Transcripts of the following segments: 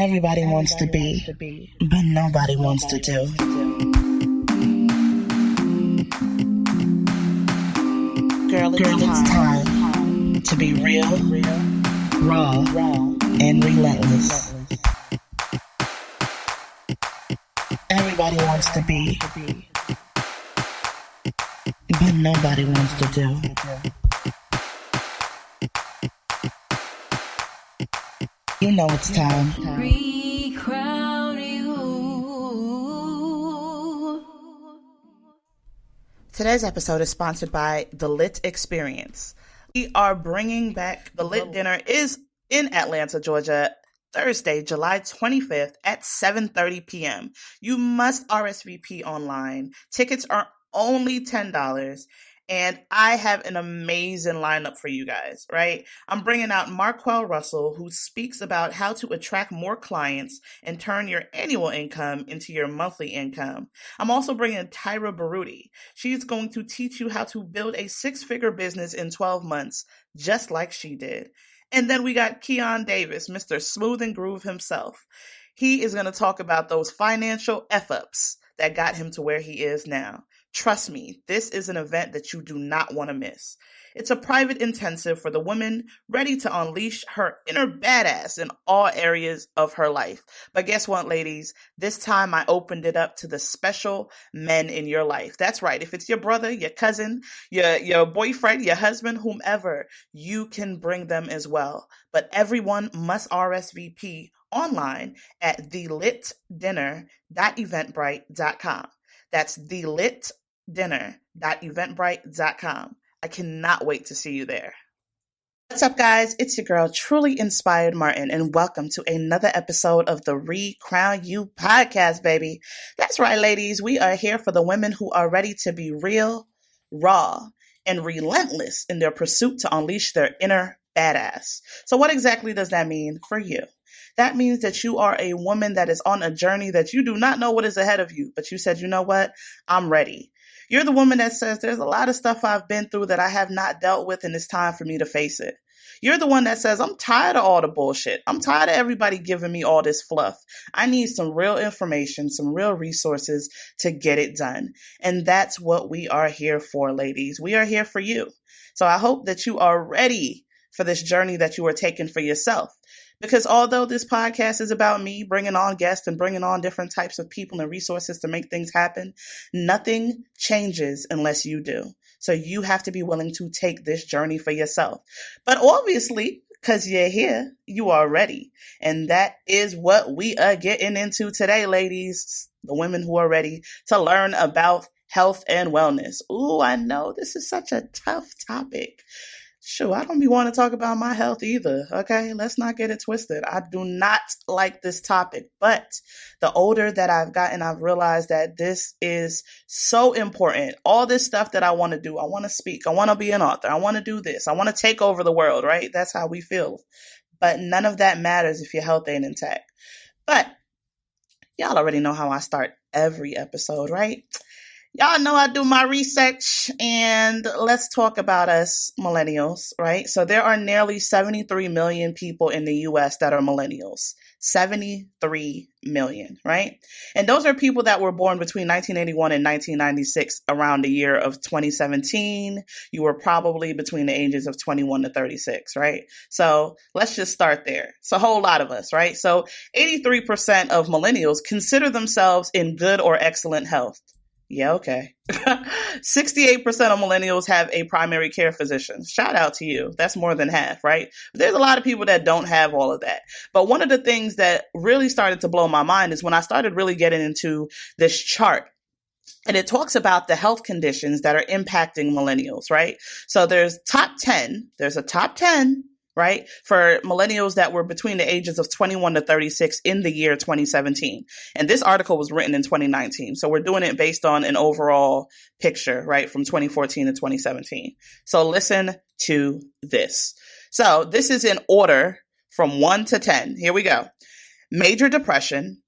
Everybody wants to be, but nobody wants to do. Girl, it's time to be real, raw, and relentless. Everybody wants to be, but nobody wants to do. You know it's time. Recrown you. Today's episode is sponsored by The Lit Experience. We are bringing back The Lit Dinner is in Atlanta, Georgia, Thursday, July 25th at 7:30 p.m. You must RSVP online. Tickets are only $10. And I have an amazing lineup for you guys, right? I'm bringing out Marquel Russell, who speaks about how to attract more clients and turn your annual income into your monthly income. I'm also bringing Tyra Baruti. She's going to teach you how to build a 6-figure business in 12 months, just like she did. And then we got Keon Davis, Mr. Smooth and Groove himself. He is going to talk about those financial F-ups that got him to where he is now. Trust me, this is an event that you do not want to miss. It's a private intensive for the woman ready to unleash her inner badass in all areas of her life. But guess what, ladies? This time I opened it up to the special men in your life. That's right. If it's your brother, your cousin, your boyfriend, your husband, whomever, you can bring them as well. But everyone must RSVP online at thelitdinner.eventbrite.com. That's thelitdinner.eventbrite.com. I cannot wait to see you there. What's up, guys? It's your girl, Truly Inspired Martin, and welcome to another episode of the Recrown You podcast, baby. That's right, ladies. We are here for the women who are ready to be real, raw, and relentless in their pursuit to unleash their inner badass. So what exactly does that mean for you? That means that you are a woman that is on a journey that you do not know what is ahead of you, but you said, you know what? I'm ready. You're the woman that says there's a lot of stuff I've been through that I have not dealt with, and it's time for me to face it. You're the one that says, I'm tired of all the bullshit. I'm tired of everybody giving me all this fluff. I need some real information, some real resources to get it done. And that's what we are here for, ladies. We are here for you. So I hope that you are ready for this journey that you are taking for yourself. Because although this podcast is about me bringing on guests and bringing on different types of people and resources to make things happen, nothing changes unless you do. So you have to be willing to take this journey for yourself. But obviously, because you're here, you are ready. And that is what we are getting into today, ladies. The women who are ready to learn about health and wellness. Ooh, I know this is such a tough topic. Sure, I don't be wanting to talk about my health either, okay? Let's not get it twisted. I do not like this topic, but the older that I've gotten, I've realized that this is so important. All this stuff that I want to do, I want to speak, I want to be an author, I want to do this, I want to take over the world, right? That's how we feel. But none of that matters if your health ain't intact. But y'all already know how I start every episode, right? Y'all know I do my research, and let's talk about us millennials, right? So there are nearly 73 million people in the U.S. that are millennials. 73 million, right? And those are people that were born between 1981 and 1996, around the year of 2017. You were probably between the ages of 21 to 36, right? So let's just start there. It's a whole lot of us, right? So 83% of millennials consider themselves in good or excellent health. Yeah, okay. 68% of millennials have a primary care physician. Shout out to you. That's more than half, right? There's a lot of people that don't have all of that. But one of the things that really started to blow my mind is when I started really getting into this chart. And it talks about the health conditions that are impacting millennials, right? So there's a top 10, right, for millennials that were between the ages of 21 to 36 in the year 2017. And this article was written in 2019. So we're doing it based on an overall picture, right, from 2014 to 2017. So listen to this. So this is in order from 1 to 10. Here we go. Major depression,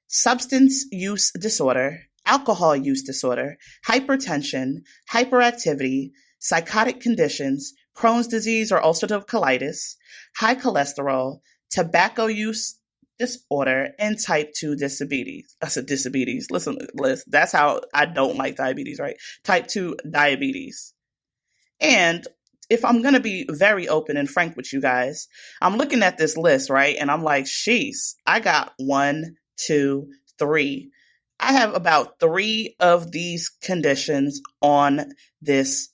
substance use disorder, alcohol use disorder, hypertension, hyperactivity, psychotic conditions, Crohn's disease or ulcerative colitis, high cholesterol, tobacco use, disorder, and type 2 diabetes. I said diabetes. Listen, that's how I don't like diabetes, right? Type 2 diabetes. And if I'm going to be very open and frank with you guys, I'm looking at this list, right? And I'm like, sheesh, I got 1, 2, 3. I have about 3 of these conditions on this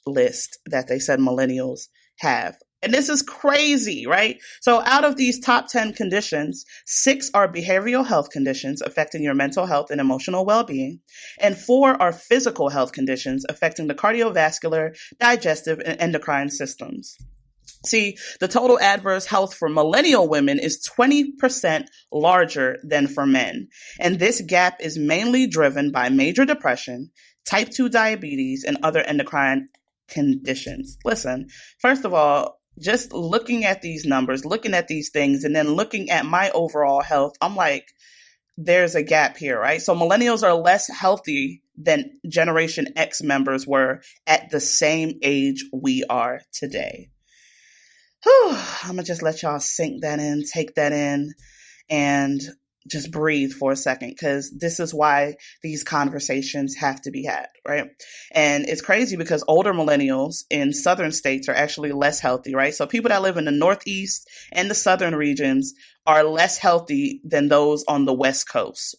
list that they said millennials have. And this is crazy, right? So out of these top 10 conditions, 6 are behavioral health conditions affecting your mental health and emotional well-being, and 4 are physical health conditions affecting the cardiovascular, digestive, and endocrine systems. See, the total adverse health for millennial women is 20% larger than for men. And this gap is mainly driven by major depression, type 2 diabetes, and other endocrine conditions. Listen, first of all, just looking at these numbers, looking at these things, and then looking at my overall health, I'm like, there's a gap here, right? So millennials are less healthy than Generation X members were at the same age we are today. Whew, I'm going to just let y'all sink that in, take that in, and just breathe for a second, because this is why these conversations have to be had, right? And it's crazy because older millennials in southern states are actually less healthy, right? So people that live in the Northeast and the southern regions are less healthy than those on the West Coast.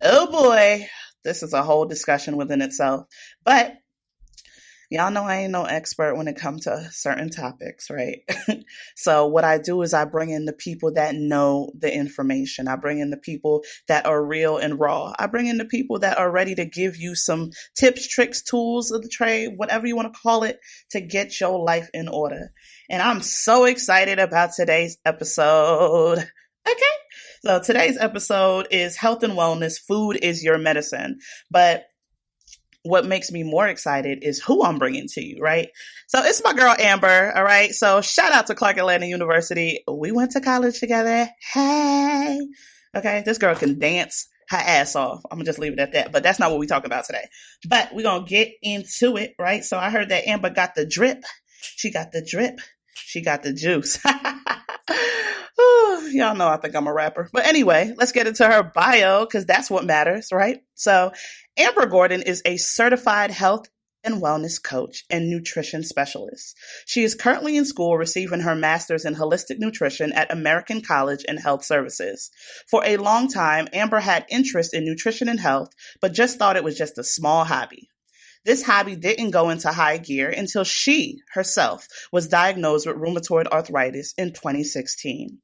Oh boy, this is a whole discussion within itself. But y'all know I ain't no expert when it comes to certain topics, right? So what I do is I bring in the people that know the information. I bring in the people that are real and raw. I bring in the people that are ready to give you some tips, tricks, tools of the trade, whatever you want to call it, to get your life in order. And I'm so excited about today's episode. Okay. So today's episode is health and wellness. Food is your medicine. But what makes me more excited is who I'm bringing to you, right? So it's my girl, Amber, all right? So shout out to Clark Atlanta University. We went to college together. Hey. Okay, this girl can dance her ass off. I'm going to just leave it at that. But that's not what we're talking about today. But we're going to get into it, right? So I heard that Amber got the drip. She got the drip. She got the juice. Ooh, y'all know I think I'm a rapper. But anyway, let's get into her bio, because that's what matters, right? So Amber Gordon is a certified health and wellness coach and nutrition specialist. She is currently in school receiving her master's in holistic nutrition at American College and Health Services. For a long time, Amber had interest in nutrition and health, but just thought it was just a small hobby. This hobby didn't go into high gear until she herself was diagnosed with rheumatoid arthritis in 2016.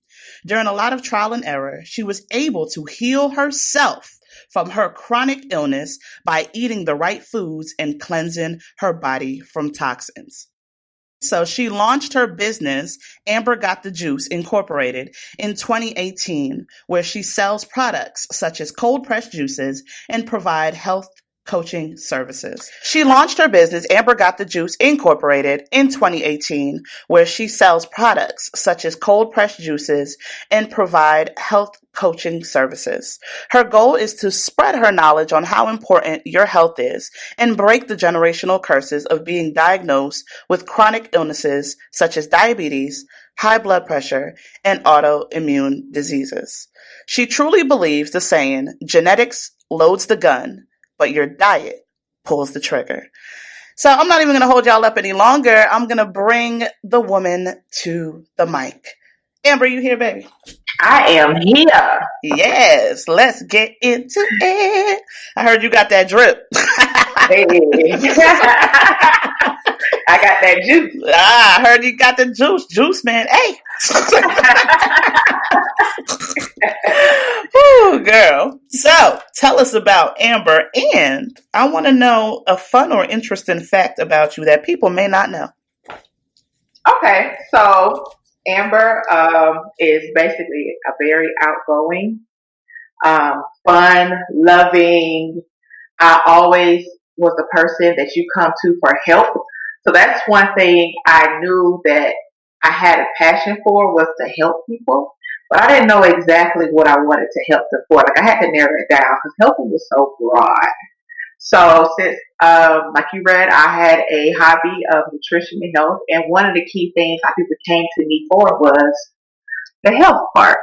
During a lot of trial and error, she was able to heal herself from her chronic illness by eating the right foods and cleansing her body from toxins. So she launched her business, Amber Got the Juice Incorporated, in 2018, where she sells products such as cold pressed juices and provide health coaching services. She launched her business, Amber Got the Juice Incorporated, in 2018, where she sells products such as cold pressed juices and provide health coaching services. Her goal is to spread her knowledge on how important your health is and break the generational curses of being diagnosed with chronic illnesses such as diabetes, high blood pressure, and autoimmune diseases. She truly believes the saying, genetics loads the gun, but your diet pulls the trigger. So I'm not even going to hold y'all up any longer. I'm going to bring the woman to the mic. Amber, you here, baby? I am here. Yes, let's get into it. I heard you got that drip. Hey. I got that juice. I heard you got the juice. Juice, man. Hey. Ooh, girl. So tell us about Amber, and I want to know a fun or interesting fact about you that people may not know. Okay, so Amber is basically a very outgoing, fun, loving. I always was the person that you come to for help. So that's one thing I knew that I had a passion for, was to help people. But I didn't know exactly what I wanted to help them for. Like, I had to narrow it down because helping was so broad. So since, like you read, I had a hobby of nutrition and health. And one of the key things I people came to me for was the health part.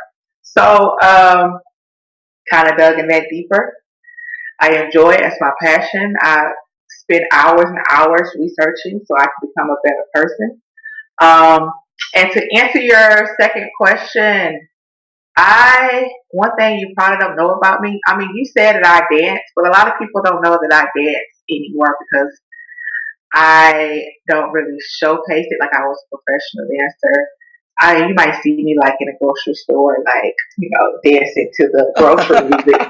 So, kind of dug in that deeper. I enjoy it as my passion. I spend hours and hours researching so I can become a better person. Um, and to answer your second question, one thing you probably don't know about me, I mean, you said that I dance, but a lot of people don't know that I dance anymore because I don't really showcase it like I was a professional dancer. You might see me like in a grocery store, like, dancing to the grocery music.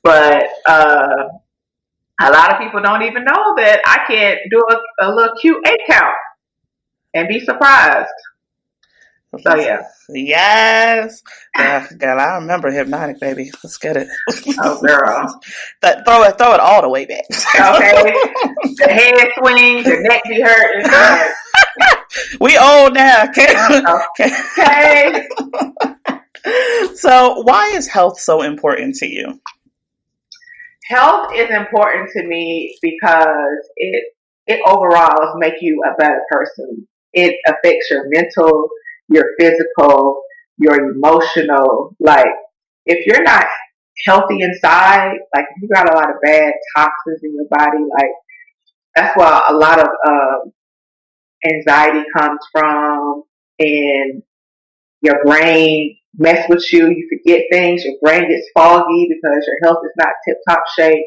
But a lot of people don't even know that I can do a little cute 8 count and be surprised. So yeah. Yes. Girl, I remember Hypnotic, baby. Let's get it. Oh, girl. Throw it all the way back. Okay. The head swing, the neck be hurting. We old now. Okay. Okay. So why is health so important to you? Health is important to me because it overall make you a better person. It affects your mental, your physical, your emotional. Like, if you're not healthy inside, like if you got a lot of bad toxins in your body, like that's where a lot of anxiety comes from, and your brain mess with you. You forget things. Your brain gets foggy because your health is not tip top shape.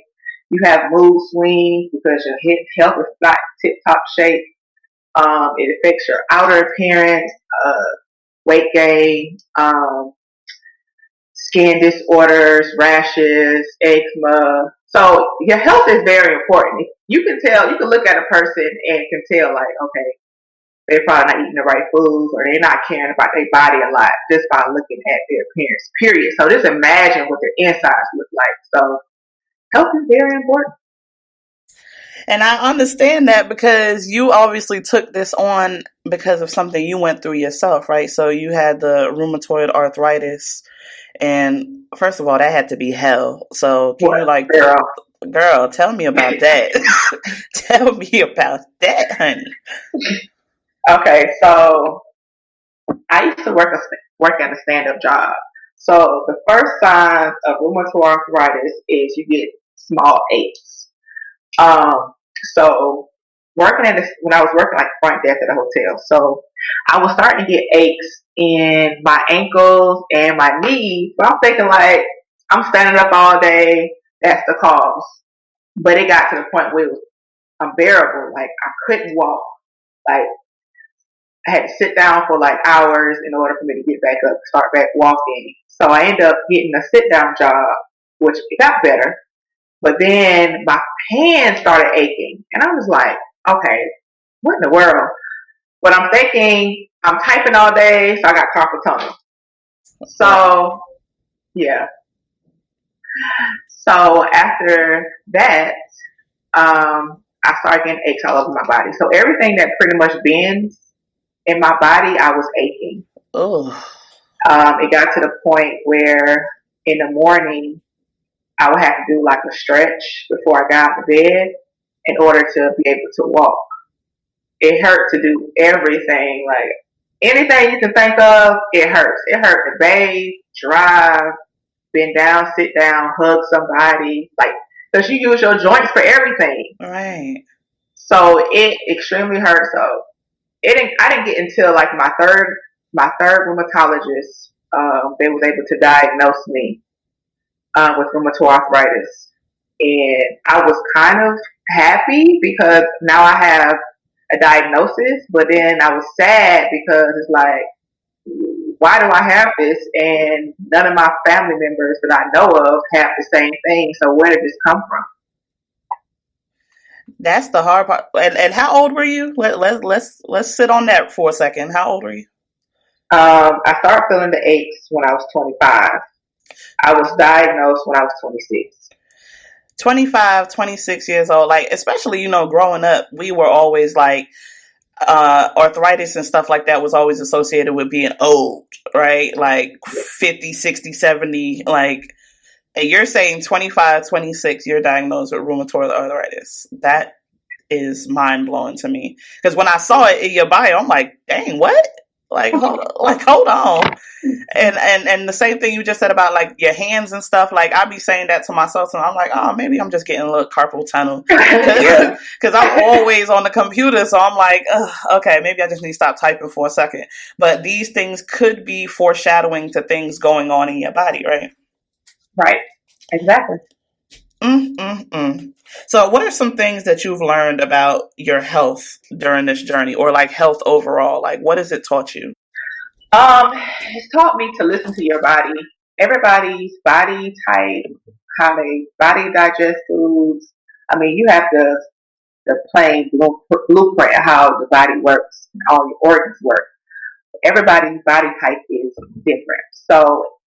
You have mood swings because your health is not tip top shape. It affects your outer appearance, weight gain, skin disorders, rashes, eczema. So your health is very important. You can look at a person and can tell, like, okay, they're probably not eating the right foods or they're not caring about their body a lot just by looking at their appearance, period. So just imagine what their insides look like. So health is very important. And I understand that because you obviously took this on because of something you went through yourself, right? So you had the rheumatoid arthritis, and first of all, that had to be hell. So can you girl, tell me about that. Tell me about that, honey. Okay, so I used to work at a stand-up job. So the first signs of rheumatoid arthritis is you get small aches. So when I was working like front desk at a hotel, so I was starting to get aches in my ankles and my knees. But I'm thinking, like, I'm standing up all day. That's the cause. But it got to the point where it was unbearable. Like, I couldn't walk. Like, I had to sit down for like hours in order for me to get back up, start back walking. So I ended up getting a sit down job, which it got better. But then my hands started aching. And I was like, okay, what in the world? But I'm thinking, I'm typing all day, so I got carpal tunnel. So, yeah. So after that, I started getting aches all over my body. So everything that pretty much bends in my body, I was aching. Oh. It got to the point where in the morning, I would have to do like a stretch before I got out of bed in order to be able to walk. It hurt to do everything. Like, anything you can think of, it hurts. It hurt to bathe, drive, bend down, sit down, hug somebody. Like, because you use your joints for everything. Right. So it extremely hurt. So I didn't get until like my third rheumatologist. They was able to diagnose me with rheumatoid arthritis, and I was kind of happy because now I have a diagnosis. But then I was sad because it's like, why do I have this? And none of my family members that I know of have the same thing. So where did this come from? That's the hard part. And how old were you? Let's sit on that for a second. How old were you? I started feeling the aches when I was 25. I was diagnosed when I was 26. 25, 26 years old. Like, especially, growing up, we were always like, arthritis and stuff like that was always associated with being old, right? Like 50, 60, 70, like, and you're saying 25, 26, you're diagnosed with rheumatoid arthritis. That is mind blowing to me. Because when I saw it in your bio, I'm like, dang, what? hold on. And the same thing you just said about like your hands and stuff. Like I be saying that to myself, and I'm like, oh, maybe I'm just getting a little carpal tunnel because I'm always on the computer. So I'm like, okay, maybe I just need to stop typing for a second. But these things could be foreshadowing to things going on in your body, right? Right. Exactly. So what are some things that you've learned about your health during this journey, or like health overall? Like what has it taught you? It's taught me to listen to your body. Everybody's body type, how they body digest foods. I mean, you have the plain blueprint of how the body works and all your organs work. Everybody's body type is different. So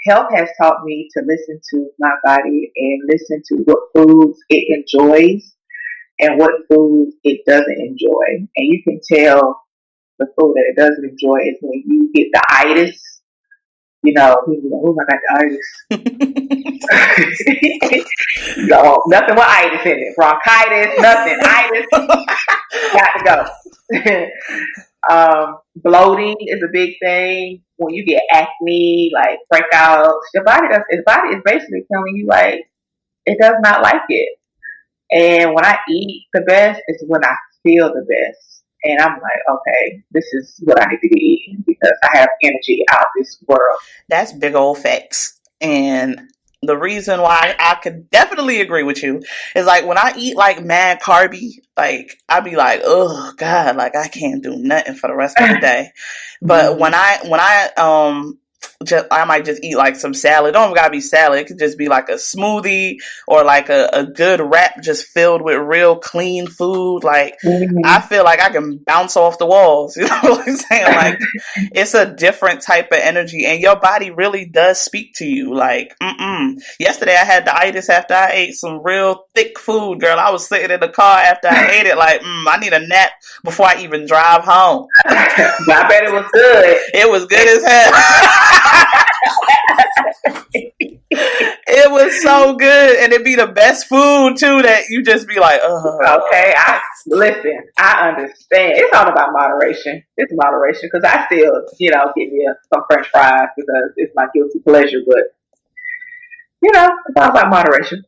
health has taught me to listen to my body and listen to what foods it enjoys and what foods it doesn't enjoy. And you can tell the food that it doesn't enjoy is when you get the itis. You know, people go, oh, I got the itis. No, nothing with itis in it. Bronchitis, nothing. Itis, got to go. Bloating is a big thing. When you get acne, like breakouts, his body is basically telling you like it does not like it. And when I eat the best is when I feel the best. And I'm like, okay, this is what I need to be eating because I have energy out of this world. That's big old facts. And the reason why I could definitely agree with you is like when I eat like mad carby, like I be like, oh God, like I can't do nothing for the rest of the day. But when I might just eat like some salad. Don't gotta be salad. It could just be like a smoothie or like a good wrap just filled with real clean food. Like I feel like I can bounce off the walls. You know what I'm saying? Like it's a different type of energy and your body really does speak to you. Like, yesterday I had the itis after I ate some real thick food, girl. I was sitting in the car after I ate it like, I need a nap before I even drive home. I bet it was good. It was good as hell. It was so good, and it'd be the best food too. That you just be like, okay. Listen. I understand. It's all about moderation. It's moderation because I still, get me some French fries because it's my guilty pleasure. But it's all about moderation.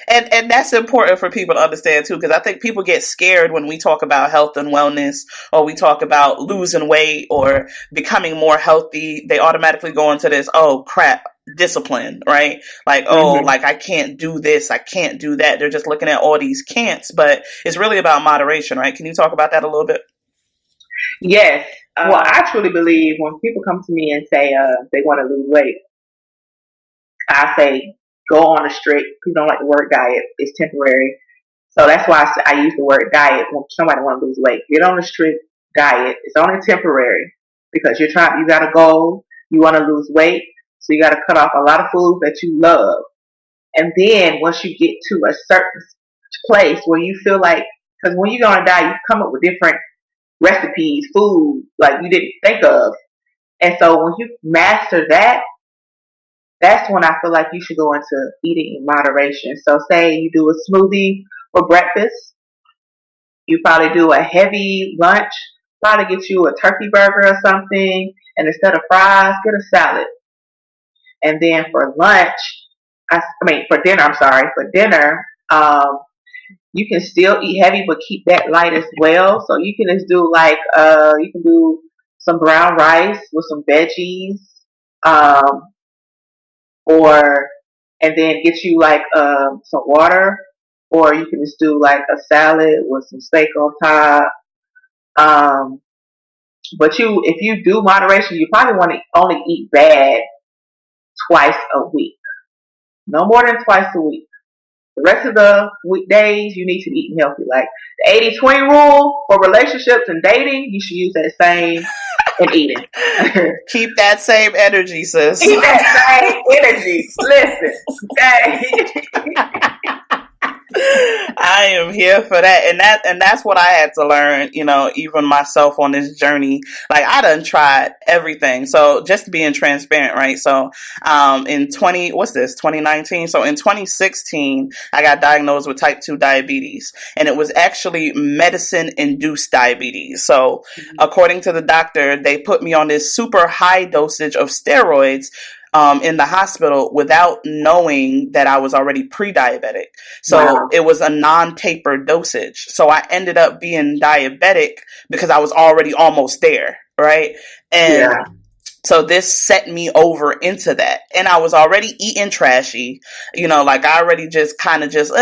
And that's important for people to understand too, because I think people get scared when we talk about health and wellness, or we talk about losing weight or becoming more healthy. They automatically go into this, oh crap, discipline, right? Like, like I can't do this, I can't do that. They're just looking at all these can'ts, but it's really about moderation, right? Can you talk about that a little bit? Yes. Well, I truly believe when people come to me and say they want to lose weight, I say, go on a strict, people don't like the word diet, it's temporary. So that's why I use the word diet when somebody wants to lose weight. Get on a strict diet. It's only temporary because you got a goal, you want to lose weight, so you got to cut off a lot of foods that you love. And then once you get to a certain place where you feel like, because when you go on a diet, you come up with different recipes, food, like you didn't think of. And so when you master that, that's when I feel like you should go into eating in moderation. So say you do a smoothie for breakfast. You probably do a heavy lunch. Probably get you a turkey burger or something. And instead of fries, get a salad. And then for dinner, you can still eat heavy, but keep that light as well. So you can just do you can do some brown rice with some veggies. And then get you some water, or you can just do like a salad with some steak on top. But if you do moderation, you probably want to only eat bad twice a week. No more than twice a week. The rest of the weekdays, you need to eat healthy. Like the 80-20 rule for relationships and dating, you should use that same in eating. Keep that same energy, sis. Keep that same energy. Listen, okay. I am here for that. And that's what I had to learn, even myself on this journey. Like I done tried everything. So just being transparent, right? So in 2019. So in 2016, I got diagnosed with type 2 diabetes, and it was actually medicine induced diabetes. So according to the doctor, they put me on this super high dosage of steroids in the hospital without knowing that I was already pre-diabetic. So it was a non-taper dosage. So I ended up being diabetic because I was already almost there, right? And so this set me over into that. And I was already eating trashy, like I already just kind of just,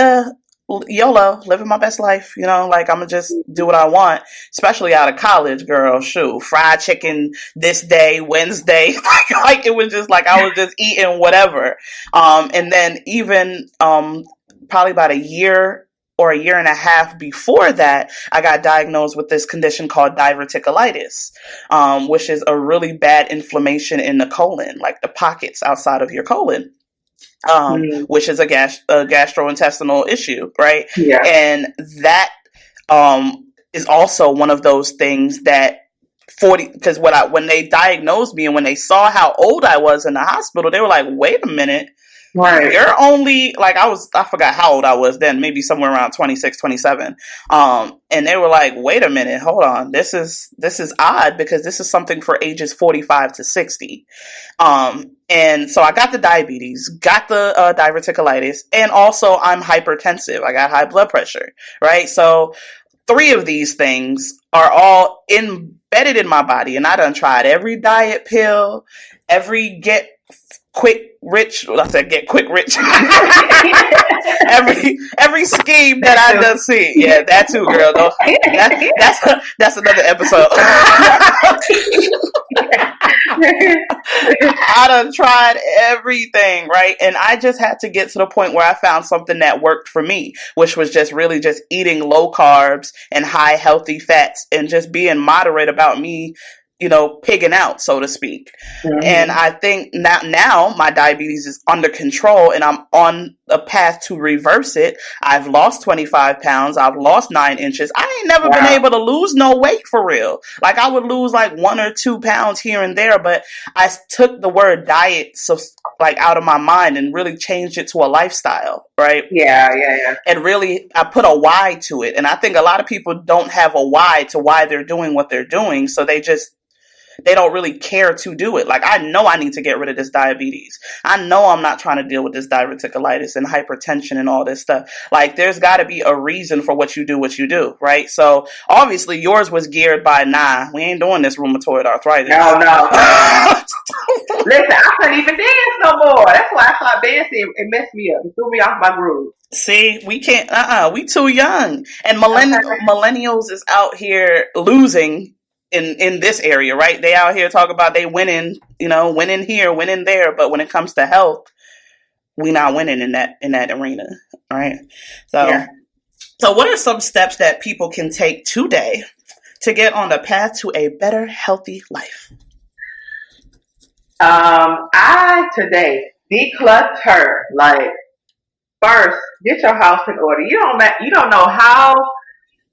YOLO, living my best life, like I'm gonna just do what I want, especially out of college, girl. Shoot, fried chicken this day, Wednesday, like it was just like I was just eating whatever. And then even probably about a year or a year and a half before that, I got diagnosed with this condition called diverticulitis, which is a really bad inflammation in the colon, like the pockets outside of your colon. Which is a gastrointestinal issue, right? Yeah. And that is also one of those things that because when they diagnosed me and when they saw how old I was in the hospital, they were like, wait a minute. Right. You're only like I forgot how old I was then, maybe somewhere around 26, 27. And they were like, wait a minute, hold on. This is odd because this is something for ages 45 to 60. And so I got the diabetes, got the diverticulitis, and also I'm hypertensive. I got high blood pressure, right? So 3 of these things are all embedded in my body, and I done tried every diet pill, every get quick rich every scheme that I done see. Yeah, that too, girl. No, that's another episode. I done tried everything, right? And I just had to get to the point where I found something that worked for me, which was just really just eating low carbs and high healthy fats and just being moderate about me, pigging out, so to speak. Mm-hmm. And I think now my diabetes is under control and I'm on a path to reverse it. I've lost 25 pounds. I've lost 9 inches. I ain't never been able to lose no weight for real. Like I would lose like 1 or 2 pounds here and there, but I took the word diet out of my mind and really changed it to a lifestyle, right? Yeah. And really, I put a why to it. And I think a lot of people don't have a why to why they're doing what they're doing. So they don't really care to do it. Like, I know I need to get rid of this diabetes. I know I'm not trying to deal with this diverticulitis and hypertension and all this stuff. Like, there's got to be a reason for what you do, right? So, obviously, yours was geared by, we ain't doing this rheumatoid arthritis. No. Listen, I couldn't even dance no more. That's why I stopped dancing. It messed me up. It threw me off my groove. See, we can't, we too young. And millennials is out here losing in this area, right? They out here talking about they winning, winning here, winning there. But when it comes to health, we not winning in that arena, right? So what are some steps that people can take today to get on the path to a better, healthy life? Today, declutter. Like, first, get your house in order. You don't know how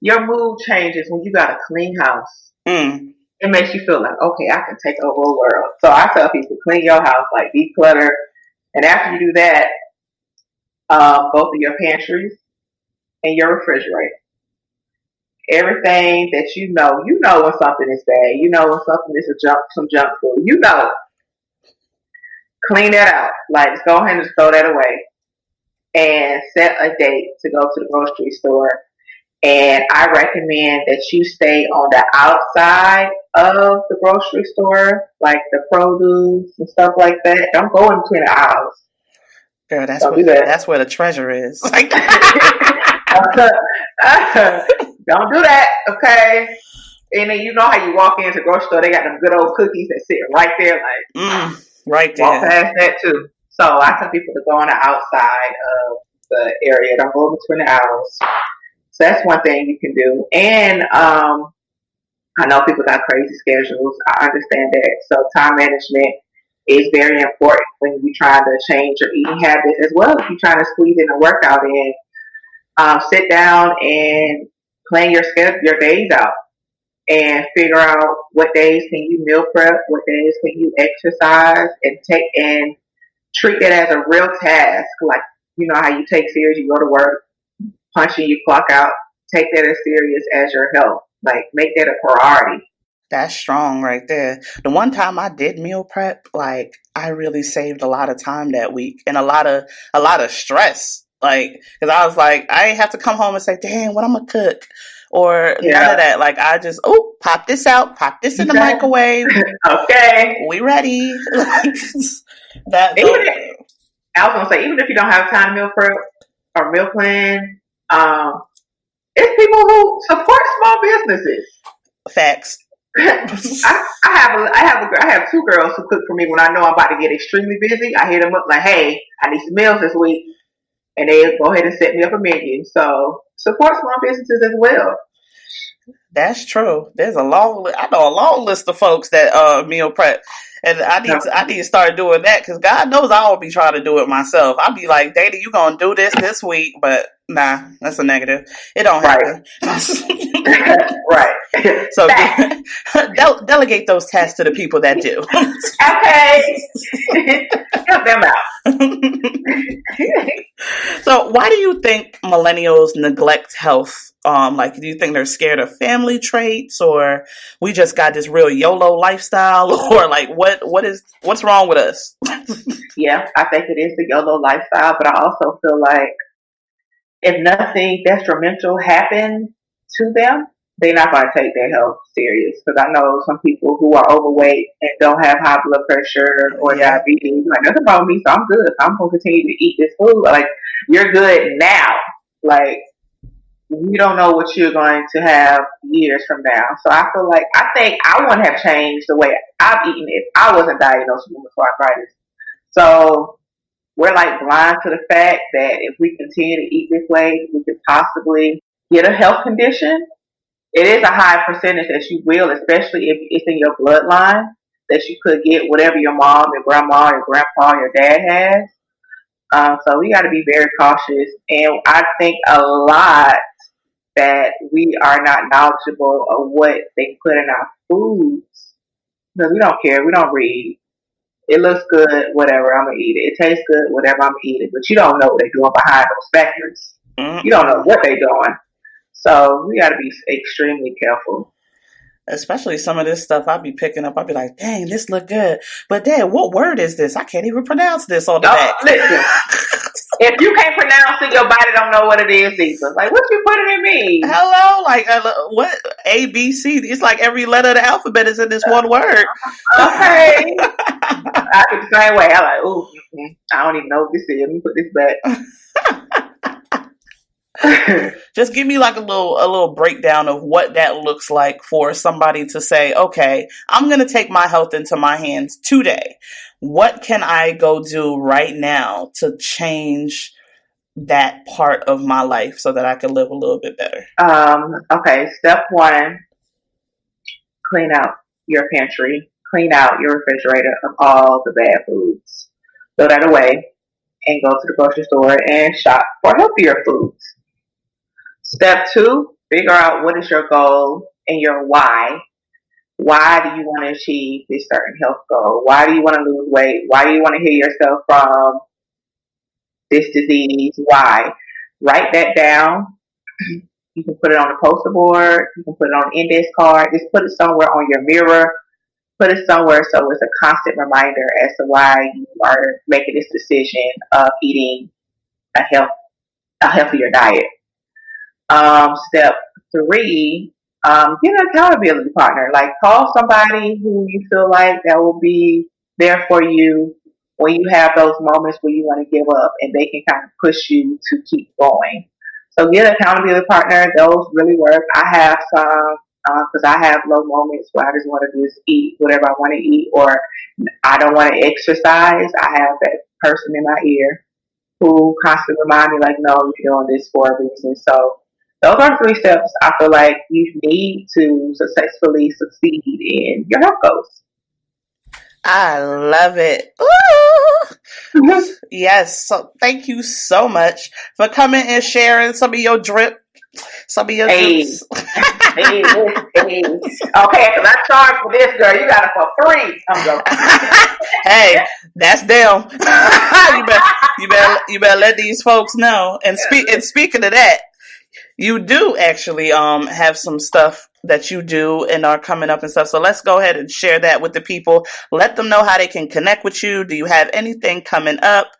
your mood changes when you got a clean house. It makes you feel like, okay, I can take over a world. So I tell people, clean your house, like declutter. And after you do that, both of your pantries and your refrigerator. Everything that you know when something is bad. You know when something is some junk food. Clean that out. Like, go ahead and just throw that away. And set a date to go to the grocery store. And I recommend that you stay on the outside of the grocery store, like the produce and stuff like that. Don't go in between the aisles. Girl, that's where the treasure is. Don't do that, okay? And then you know how you walk into the grocery store, they got them good old cookies that sit right there, like right there. Walk past that too. So I tell people to go on the outside of the area. Don't go between the aisles. So that's one thing you can do. And I know people got crazy schedules. I understand that. So time management is very important when you're trying to change your eating habits, as well as you're trying to squeeze in a workout in. Sit down and plan your days out and figure out what days can you meal prep, what days can you exercise, and treat it as a real task. Like, you know how you take serious, you go to work, punch in, you clock out. Take that as serious as your health. Like, make that a priority. That's strong right there. The one time I did meal prep, like I really saved a lot of time that week and a lot of stress. Like, cause I was like, I ain't have to come home and say, "Damn, what I'm gonna cook," or none of that. Like, I just pop this out, pop this in the microwave. Okay, we ready. That. I was gonna say, even if you don't have time to meal prep or meal plan, it's people who support small businesses. Facts. I have two girls who cook for me when I know I'm about to get extremely busy. I hit them up like, "Hey, I need some meals this week," and they go ahead and set me up a menu. So support small businesses as well. That's true. There's I know a long list of folks that meal prep, and I need to start doing that because God knows I will be trying to do it myself. I'll be like, "Dana, you gonna do this week?" But nah, that's a negative. It don't happen. Right. So delegate those tasks to the people that do. Okay. Help them out. So why do you think millennials neglect health? Like, do you think they're scared of family traits, or we just got this real YOLO lifestyle, or like what's wrong with us? Yeah, I think it is the YOLO lifestyle, but I also feel like if nothing detrimental happens to them, they're not going to take their health serious. Because I know some people who are overweight and don't have high blood pressure or diabetes, like, nothing wrong with me, so I'm good. I'm going to continue to eat this food. Like, you're good now. Like, you don't know what you're going to have years from now. So I think I wouldn't have changed the way I've eaten if I wasn't diagnosed with rheumatoid arthritis. So we're like blind to the fact that if we continue to eat this way, we could possibly get a health condition. It is a high percentage that you will, especially if it's in your bloodline, that you could get whatever your mom, your grandma, your grandpa, your dad has. So we got to be very cautious. And I think a lot that we are not knowledgeable of what they put in our foods. Because we don't care. We don't read. It looks good, whatever, I'm going to eat it. It tastes good, whatever, I'm going to eat it. But you don't know what they're doing behind those factors. You don't know what they're doing. So we got to be extremely careful. Especially some of this stuff I'll be picking up. I'll be like, "Dang, this look good. But Dad, what word is this? I can't even pronounce this on the back." Listen, if you can't pronounce it, your body don't know what it is either. Like, what you putting in me? Hello? Like, what? A, B, C. It's like every letter of the alphabet is in this one word. Okay. I get the same way. I'm like, ooh, I don't even know what this is. Let me put this back. Just give me like a little breakdown of what that looks like for somebody to say, "Okay, I'm going to take my health into my hands today. What can I go do right now to change that part of my life so that I can live a little bit better?" Okay, step one, clean out your pantry. Clean out your refrigerator of all the bad foods. Throw that away and go to the grocery store and shop for healthier foods. Step two, figure out what is your goal and your why. Why do you want to achieve this certain health goal? Why do you want to lose weight? Why do you want to heal yourself from this disease? Why? Write that down. You can put it on a poster board. You can put it on an index card. Just put it somewhere on your mirror. Put it somewhere so it's a constant reminder as to why you are making this decision of eating a healthier diet. Step three, get an accountability partner. Like, call somebody who you feel like that will be there for you when you have those moments where you want to give up, and they can kind of push you to keep going. So get an accountability partner. Those really work. I have some because I have low moments where I just want to just eat whatever I want to eat, or I don't want to exercise. I have that person in my ear who constantly remind me, like, no, you're doing this for a reason. So those are 3 steps I feel like you need to successfully succeed in your health goals. I love it. Yes. So thank you so much for coming and sharing some of your drip, some of your Hey, juice. hey, hey. Okay, because I charge for this, girl. You got it for free. I'm joking. Hey, that's them. You better let these folks know. And speaking of that, you do actually have some stuff that you do and are coming up and stuff. So let's go ahead and share that with the people. Let them know how they can connect with you. Do you have anything coming up?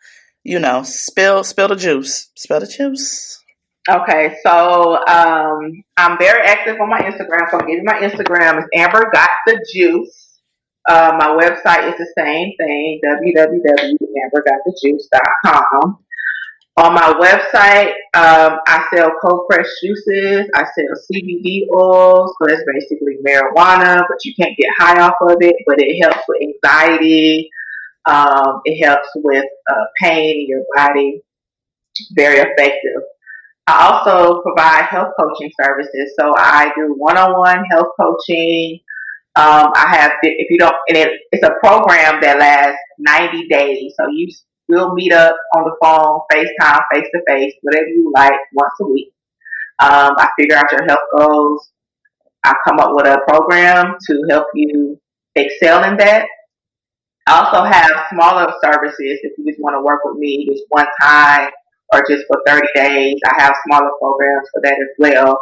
You know, spill the juice. Spill the juice. Okay, so I'm very active on my Instagram. So I'll give you my Instagram. It's Amber Got the Juice. My website is the same thing, www.ambergotthejuice.com. On my website, I sell cold pressed juices. I sell CBD oils, so that's basically marijuana, but you can't get high off of it. But it helps with anxiety. It helps with pain in your body. Very effective. I also provide health coaching services. So I do one-on-one health coaching. I have, if you don't, and it's a program that lasts 90 days. So we'll meet up on the phone, FaceTime, face to face, whatever you like, once a week. I figure out your health goals. I come up with a program to help you excel in that. I also have smaller services if you just want to work with me just one time or just for 30 days. I have smaller programs for that as well.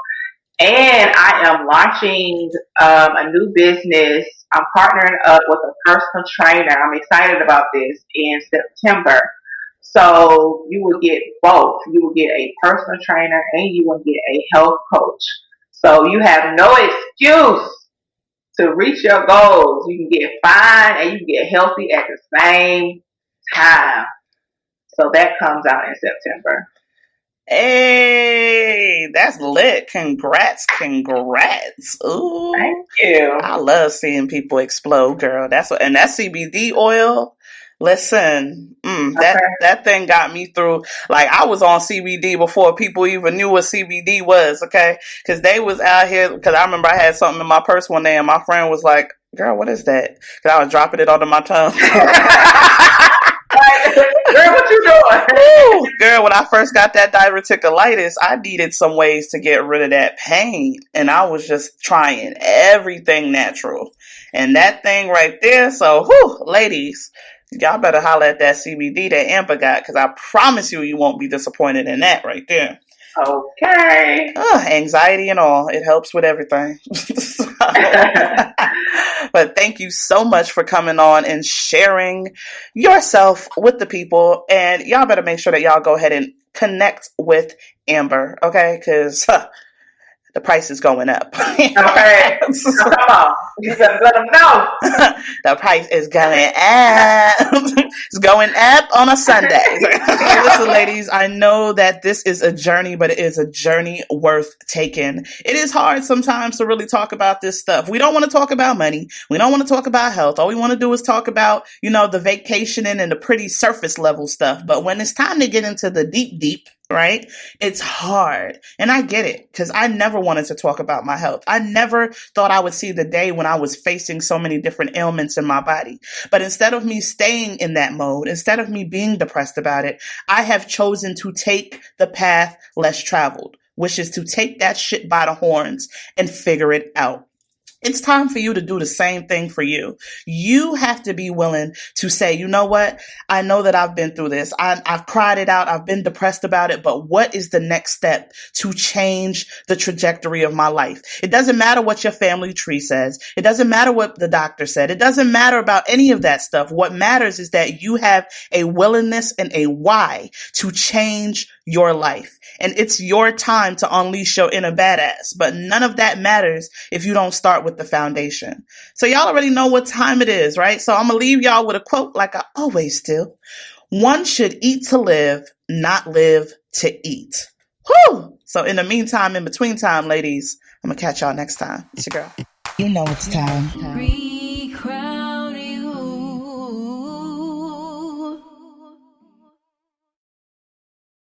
And I am launching a new business. I'm partnering up with a personal trainer. I'm excited about this in September. So you will get both. You will get a personal trainer and you will get a health coach. So you have no excuse to reach your goals. You can get fine and you can get healthy at the same time. So that comes out in September. Hey, that's lit. Congrats. Ooh. Thank you. I love seeing people explode, girl. And that CBD oil. Listen, that thing got me through. Like, I was on CBD before people even knew what CBD was, okay? Because they was out here, because I remember I had something in my purse one day and my friend was like, girl, what is that? Because I was dropping it onto my tongue. Girl, what you doing? Ooh, girl, when I first got that diverticulitis, I needed some ways to get rid of that pain. And I was just trying everything natural. And that thing right there, so, ladies, y'all better holler at that CBD that Amber got, because I promise you won't be disappointed in that right there. Okay. Anxiety and all. It helps with everything. But thank you so much for coming on and sharing yourself with the people. And y'all better make sure that y'all go ahead and connect with Amber, okay? Because the price is going up. Okay. Come on. You better let them know. The price is going up. It's going up on a Sunday. Listen, ladies, I know that this is a journey, but it is a journey worth taking. It is hard sometimes to really talk about this stuff. We don't want to talk about money. We don't want to talk about health. All we want to do is talk about, the vacationing and the pretty surface level stuff. But when it's time to get into the deep, right? It's hard. And I get it, because I never wanted to talk about my health. I never thought I would see the day when I was facing so many different ailments in my body. But instead of me staying in that mode, instead of me being depressed about it, I have chosen to take the path less traveled, which is to take that shit by the horns and figure it out. It's time for you to do the same thing for you. You have to be willing to say, you know what? I know that I've been through this. I've cried it out. I've been depressed about it. But what is the next step to change the trajectory of my life? It doesn't matter what your family tree says. It doesn't matter what the doctor said. It doesn't matter about any of that stuff. What matters is that you have a willingness and a why to change your life. And it's your time to unleash your inner badass. But none of that matters if you don't start with the foundation. So y'all already know what time it is, right? So I'm going to leave y'all with a quote like I always do. One should eat to live, not live to eat. Whew! So in the meantime, in between time, ladies, I'm going to catch y'all next time. It's your girl. You know it's time.